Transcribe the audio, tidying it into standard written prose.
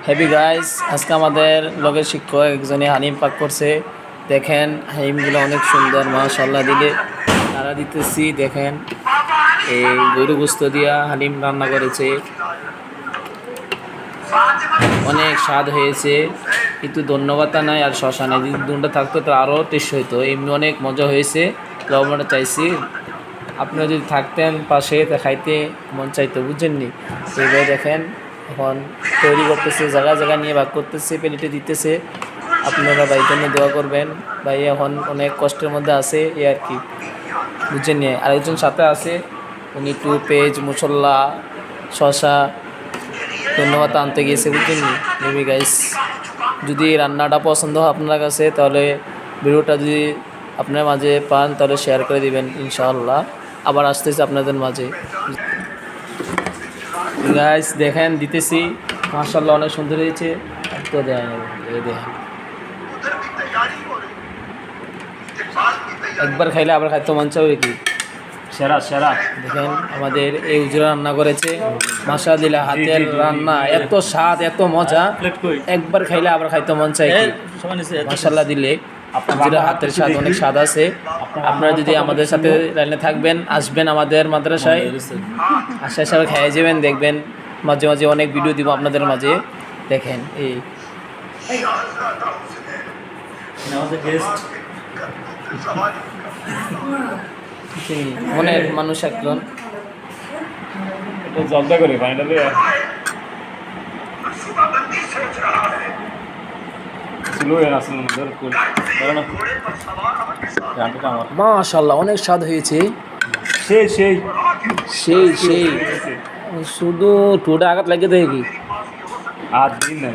Happy guys, আজকে আমাদের লগের শিক্ষক একজনে হালিম পাক করছে। দেখেন হালিমগুলো অনেক সুন্দর, মাশাআল্লাহ দিলে তারা দিতেছি। দেখেন এই গরু গোস্ত দিয়া হালিম রান্না করেছে, অনেক স্বাদ হয়েছে। কিন্তু ধন্যবাদ নাই আর শশা নাই, যদি দুটা থাকতো তো আরও টেস্ট হইতো। এমনি অনেক মজা হয়েছে, লবণটা চাইছি। আপনারা যদি থাকতেন পাশে তা খাইতে মন চাইতো, বুঝছেননি? এইভাবে দেখেন এখন তৈরি করতেছে, জায়গায় জায়গায় নিয়ে ভাগ করতেছে, প্লেটে দিতেছে। আপনারা ভাই জন্য দোয়া করবেন। ভাই এখন অনেক কষ্টের মধ্যে আছে, এই আর কি, বুঝছেন নিয়ে। আরেকজন সাথে আছে, উনি একটু পেঁয়াজ মশলা শশা ধন্যবাদ আনতে গিয়েছে, বুঝছেন নি। মেবি গাইস, যদি রান্নাটা পছন্দ হয় আপনার কাছে, তাহলে ভিডিওটা যদি আপনার মাঝে পান তাহলে শেয়ার করে দিবেন। ইনশাআল্লাহ আবার আসতেছে আপনাদের মাঝে। গাইস দেখেন দিতেছি, মাশাআল্লাহ অনেক সুন্দর হয়েছে। তো দেখেন একবার খাইলে আবার খাইতে মন চাবে কি? সেরা সেরা। দেখেন আমাদের এই উজরা রান্না করেছে, মাশাআল্লাহ হাতের রান্না এত স্বাদ এত মজা, একবার খাইলে আবার খাইতে মন চায় কি? মাশাআল্লাহ দিলে উজরা হাতের স্বাদ অনেক স্বাদ আছে। আপনারা যদি আমাদের সাথে লাইনে থাকবেন, আসবেন আমাদের মাদ্রাসায়, আশা হিসাবে খেয়ে যাবেন। দেখবেন মাঝে মাঝে অনেক ভিডিও দিব আপনাদের মাঝে। দেখেন এই অনেক মানুষ একজন জলদা করে ফাইনালি মাশাআল্লাহ অনেক স্বাদ হয়েছে। সেই সেই সেই সেই শুধু টোটা আঘাত লাগিয়ে দেয় কি? আর দিন না